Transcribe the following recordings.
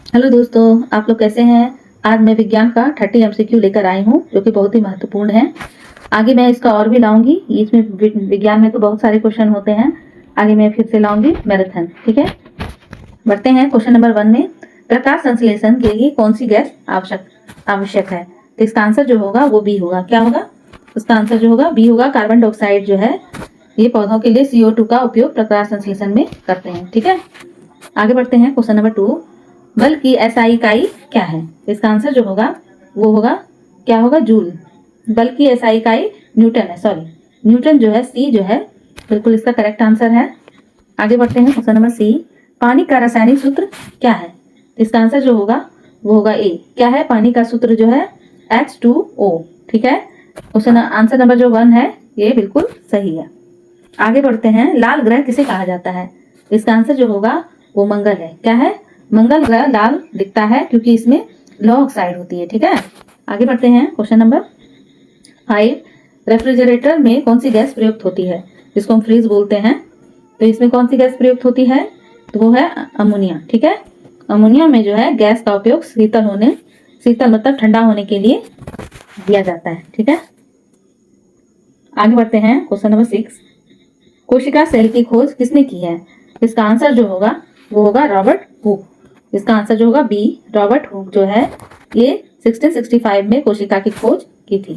Hello दोस्तों, आप लोग कैसे हैं। आज मैं विज्ञान का 30 एमसीक्यू लेकर आई हूँ जो कि बहुत ही महत्वपूर्ण है। आगे मैं इसका और भी लाऊंगी। इसमें विज्ञान में तो बहुत सारे क्वेश्चन होते हैं। आगे मैं फिर से लाऊंगी मैराथन। ठीक है, बढ़ते हैं क्वेश्चन नंबर 1 में। प्रकाश संश्लेषण के लिए कौन सी गैस आवश्यक है। तो इसका आंसर जो होगा वो बी होगा। क्या होगा उसका आंसर जो होगा बी होगा। कार्बन डाइऑक्साइड जो है ये पौधों के लिए CO2 का उपयोग प्रकाश संश्लेषण में करते हैं। ठीक है, आगे बढ़ते हैं क्वेश्चन नंबर 2। बल की SI इकाई क्या है। इसका आंसर जो होगा वो होगा क्या होगा, जूल। बल की SI इकाई न्यूटन है। सॉरी, न्यूटन जो है सी जो है बिल्कुल इसका करेक्ट आंसर है। आगे बढ़ते हैं क्वेश्चन नंबर सी। पानी का रासायनिक सूत्र क्या है। इसका आंसर जो होगा वो होगा ए। क्या है पानी का सूत्र जो है H2O। ठीक है, क्वेश्चन आंसर नंबर जो 1 है ये बिल्कुल सही है। आगे बढ़ते हैं। लाल ग्रह किसे कहा जाता है। इसका आंसर जो होगा वो मंगल है। क्या है, मंगल ग्रह लाल दिखता है क्योंकि इसमें लौह ऑक्साइड होती है। ठीक है, आगे बढ़ते हैं क्वेश्चन नंबर 5। रेफ्रिजरेटर में कौन सी गैस प्रयुक्त होती है, जिसको हम फ्रीज बोलते हैं। तो इसमें कौन सी गैस प्रयुक्त होती है, तो वो है अमोनिया। ठीक है, अमोनिया में जो है गैस का उपयोग शीतल मतलब ठंडा होने के लिए किया जाता है। ठीक है, आगे बढ़ते हैं क्वेश्चन नंबर 6। कोशिका सेल की खोज किसने की है। इसका आंसर जो होगा वो होगा रॉबर्ट हुक। इसका आंसर जो होगा बी। रॉबर्ट हुक जो है ये 1665 में कोशिका की खोज की थी।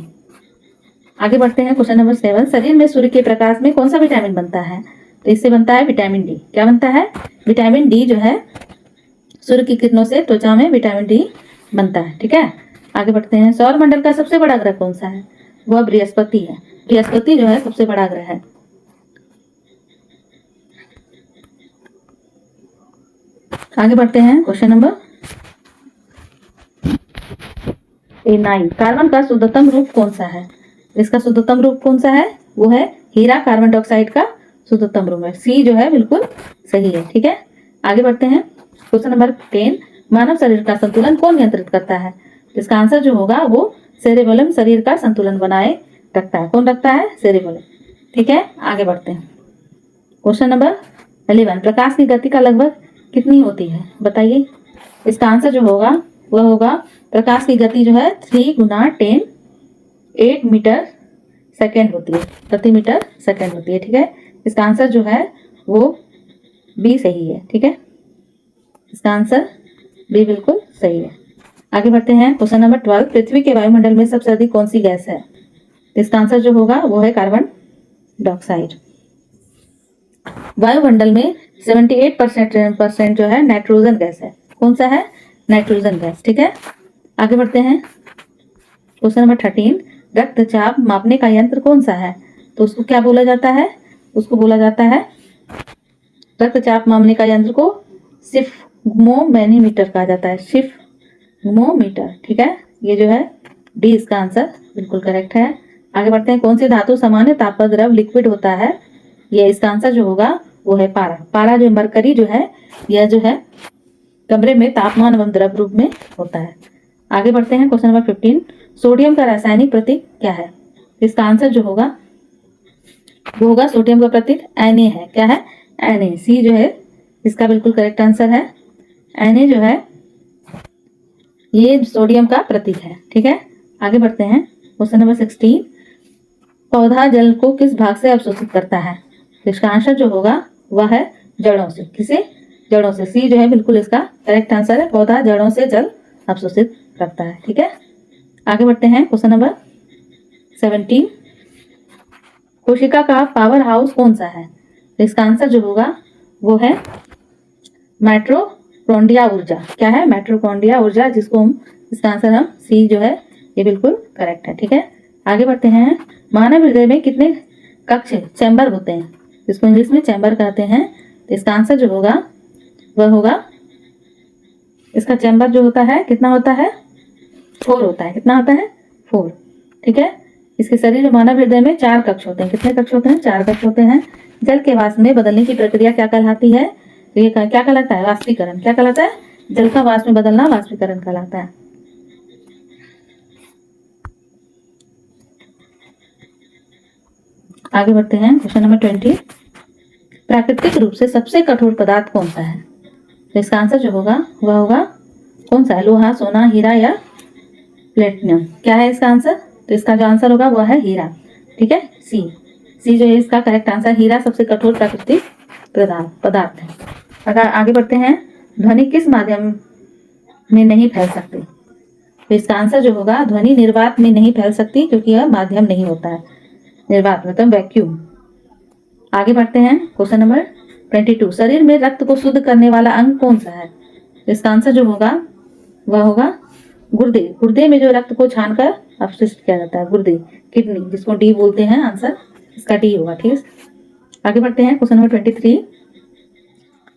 आगे बढ़ते हैं क्वेश्चन नंबर 7। शरीर में सूर्य के प्रकाश में कौन सा विटामिन बनता है। तो इससे बनता है विटामिन डी। क्या बनता है, विटामिन डी जो है सूर्य की किरणों से त्वचा में विटामिन डी बनता है। ठीक है, आगे बढ़ते हैं। सौर मंडल का सबसे बड़ा ग्रह कौन सा है, वह बृहस्पति है। बृहस्पति जो है सबसे बड़ा ग्रह है। आगे बढ़ते हैं क्वेश्चन नंबर 9। कार्बन का शुद्धतम रूप कौन सा है। इसका शुद्धतम रूप कौन सा है, वो है हीरा। कार्बन डाइऑक्साइड का शुद्धतम रूप है सी जो है बिल्कुल सही है। ठीक है, आगे बढ़ते हैं क्वेश्चन नंबर 10। मानव शरीर का संतुलन कौन नियंत्रित करता है। इसका आंसर जो होगा वो सेरेबेलम शरीर का संतुलन बनाए रखता है। कौन रखता है, सेरेबेलम। ठीक है, आगे बढ़ते हैं क्वेश्चन नंबर 11। प्रकाश की गति का लगभग कितनी होती है, बताइए। इसका आंसर जो होगा वह होगा प्रकाश की गति जो है 3 गुना 10 8 मीटर सेकेंड होती है, प्रति मीटर सेकेंड होती है। ठीक है, इसका आंसर जो है वो बी सही है। ठीक है, इसका आंसर बी बिल्कुल सही है। आगे बढ़ते हैं क्वेश्चन नंबर 12। पृथ्वी के वायुमंडल में सबसे अधिक कौन सी गैस है। इसका आंसर जो होगा वो है कार्बन डाइऑक्साइड। वायुमंडल में 78% जो है नाइट्रोजन गैस है। कौन सा है, नाइट्रोजन गैस। ठीक है, आगे बढ़ते हैं क्वेश्चन नंबर 13। रक्तचाप मापने का यंत्र कौन सा है। तो उसको क्या बोला जाता है, उसको बोला जाता है रक्तचाप मापने का यंत्र को स्फिग्मोमीटर कहा जाता है। स्फिग्मोमीटर। ठीक है, ये जो है डी इसका आंसर बिल्कुल करेक्ट है। आगे बढ़ते हैं। कौन सी धातु सामान्य ताप पर द्रव लिक्विड होता है। ये इसका आंसर जो होगा वो है पारा। पारा जो मरकरी जो है यह जो है कमरे में तापमान एवं द्रव रूप में होता है। आगे बढ़ते हैं क्वेश्चन नंबर 15। सोडियम का रासायनिक प्रतीक क्या है। इसका आंसर जो होगा वो होगा सोडियम का प्रतीक Na है। क्या है, Na। सी जो है इसका बिल्कुल करेक्ट आंसर है। Na जो है ये सोडियम का प्रतीक है। ठीक है, आगे बढ़ते हैं क्वेश्चन नंबर 16। पौधा जल को किस भाग से अवशोषित करता है। इसका आंसर जो होगा वह है जड़ों से। किसे, जड़ों से। सी जो है बिल्कुल इसका करेक्ट आंसर है। पौधा जड़ों से जल अवशोषित करता है। ठीक है, आगे बढ़ते हैं क्वेश्चन नंबर 17। कोशिका का पावर हाउस कौन सा है। इसका आंसर जो होगा वो है माइटोकॉन्ड्रिया ऊर्जा। क्या है, माइटोकॉन्ड्रिया ऊर्जा, जिसको हम इसका आंसर हम सी जो है ये बिल्कुल करेक्ट है। ठीक है, आगे बढ़ते हैं। मानव हृदय में कितने कक्ष चैम्बर होते हैं, जिसको इंग्लिश में चैम्बर कहते हैं। तो इसका आंसर जो होगा वह होगा इसका चैम्बर जो होता है कितना होता है, 4 होता है। कितना होता है, 4। ठीक है, इसके शरीर में मानव हृदय में 4 कक्ष होते हैं। कितने कक्ष होते हैं, 4 कक्ष होते हैं। जल के वाष्प में बदलने की प्रक्रिया क्या कहलाती है। तो ये क्या कहलाता है, वाष्पीकरण। क्या कहलाता है, जल का वाष्प में बदलना वाष्पीकरण कहलाता है। आगे बढ़ते हैं क्वेश्चन नंबर 20। प्राकृतिक रूप से सबसे कठोर पदार्थ कौन सा है। तो इसका आंसर जो होगा वह होगा कौन सा है, लोहा, सोना, हीरा या प्लेटिनम? क्या है इसका आंसर? तो इसका जो आंसर होगा वो है हीरा। ठीक है, सी जो है इसका करेक्ट आंसर। हीरा सबसे कठोर प्राकृतिक पदार्थ है। अगर आगे बढ़ते हैं, ध्वनि किस माध्यम में नहीं फैल सकती? तो इसका आंसर जो होगा, ध्वनि निर्वात में नहीं फैल सकती क्योंकि यह माध्यम नहीं होता है। निर्वात मतलब वैक्यूम। आगे बढ़ते हैं, क्वेश्चन नंबर 22। शरीर में रक्त को शुद्ध करने वाला अंग कौन सा है? तो इसका आंसर जो होगा वह होगा गुर्दे। गुर्दे में जो रक्त को छानकर अपशिष्ट किया जाता है, गुर्दे, किडनी, जिसको डी बोलते हैं, आंसर इसका डी होगा। ठीक, आगे बढ़ते हैं, क्वेश्चन नंबर 23।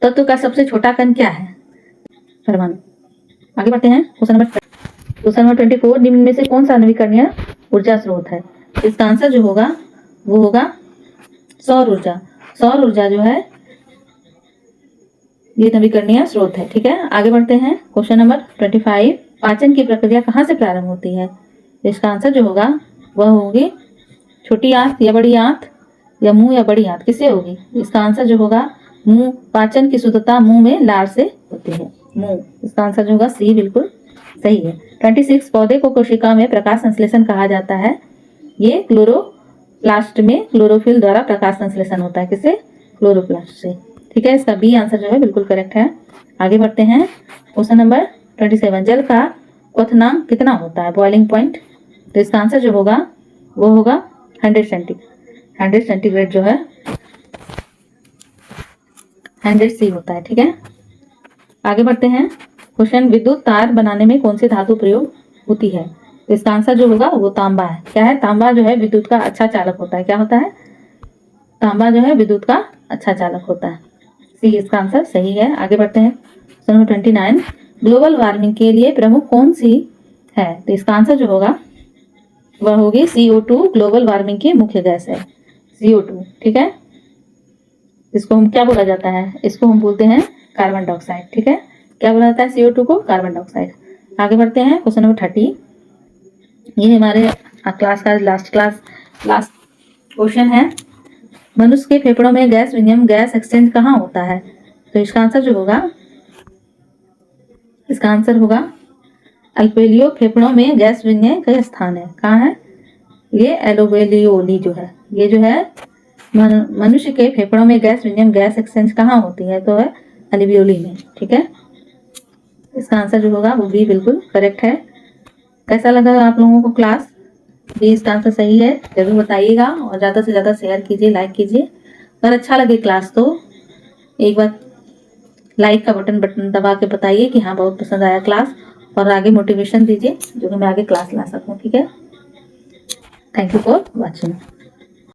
तत्व का सबसे छोटा कण क्या है? परमाणु। आगे बढ़ते हैं, क्वेश्चन नंबर 24। निम्न में से कौन सा नवीकरणीय ऊर्जा स्रोत है? इसका आंसर जो होगा वो होगा सौर ऊर्जा। सौर ऊर्जा जो है ये नवीकरणीय स्रोत है। ठीक है, आगे बढ़ते हैं, क्वेश्चन नंबर 25। पाचन की प्रक्रिया कहाँ से प्रारंभ होती है? इसका आंसर जो होगा वह होगी छोटी आंत या बड़ी आंत, या मुंह या बड़ी आंत, किससे होगी? इसका आंसर जो होगा मुंह। पाचन की शुद्धता मुंह में लार से होती है, मुंह। इसका आंसर जो होगा सी बिल्कुल सही है। 26। पौधे को कोशिका में प्रकाश संश्लेषण कहा जाता है। ये क्लोरोप्लास्ट में क्लोरोफिल द्वारा प्रकाश संश्लेषण होता है। किससे? क्लोरोप्लास्ट से। ठीक है, इसका बी आंसर जो है बिल्कुल करेक्ट है। आगे बढ़ते हैं, क्वेश्चन नंबर 27। जल का क्वथनांक कितना होता है, बॉइलिंग पॉइंट? तो इसका आंसर जो होगा वो होगा 100 सेंटीग्रेड जो है 100 सी होता है। ठीक है, आगे बढ़ते हैं, क्वेश्चन विद्युत तार बनाने में कौन सी धातु प्रयोग होती है? तो इसका आंसर जो होगा वो तांबा है। क्या है? तांबा जो है विद्युत का अच्छा चालक होता है। क्या होता है? तांबा जो है विद्युत का अच्छा चालक होता है। सी इसका आंसर सही है। आगे बढ़ते हैं, क्वेश्चन नंबर 29। ग्लोबल वार्मिंग के लिए प्रमुख कौन सी है? तो इसका आंसर जो होगा वह होगी CO2। ग्लोबल वार्मिंग की मुख्य गैस है CO2। ठीक है, इसको हम क्या बोला जाता है? इसको हम बोलते हैं कार्बन डाइऑक्साइड। ठीक है, क्या बोला जाता है CO2 को? Carbon dioxide. आगे बढ़ते हैं, क्वेश्चन नंबर 30। ये हमारे क्लास का लास्ट क्वेश्चन है। मनुष्य के फेफड़ों में गैस विनिमय, गैस एक्सचेंज कहाँ होता है? तो इसका आंसर जो होगा, इसका आंसर होगा अल्वेलियो। फेफड़ों में गैस विनिमय का स्थान है। कहाँ है ये? एलोवेलियोली जो है, ये जो है मनुष्य के फेफड़ों में गैस विनिमय, गैस एक्सचेंज कहाँ होती है? तो है एल्वियोली में। ठीक है, इसका आंसर जो होगा वो भी बिल्कुल करेक्ट है। कैसा लगा आप लोगों को क्लास? भी इसका आंसर सही है, जरूर बताइएगा और ज़्यादा से ज़्यादा शेयर कीजिए, लाइक कीजिए। अगर अच्छा लगे क्लास तो एक बार लाइक का बटन दबा के बताइए कि हाँ बहुत पसंद आया क्लास, और आगे मोटिवेशन दीजिए जो कि मैं आगे क्लास ला सकूँ। ठीक है, थैंक यू फॉर वॉचिंग।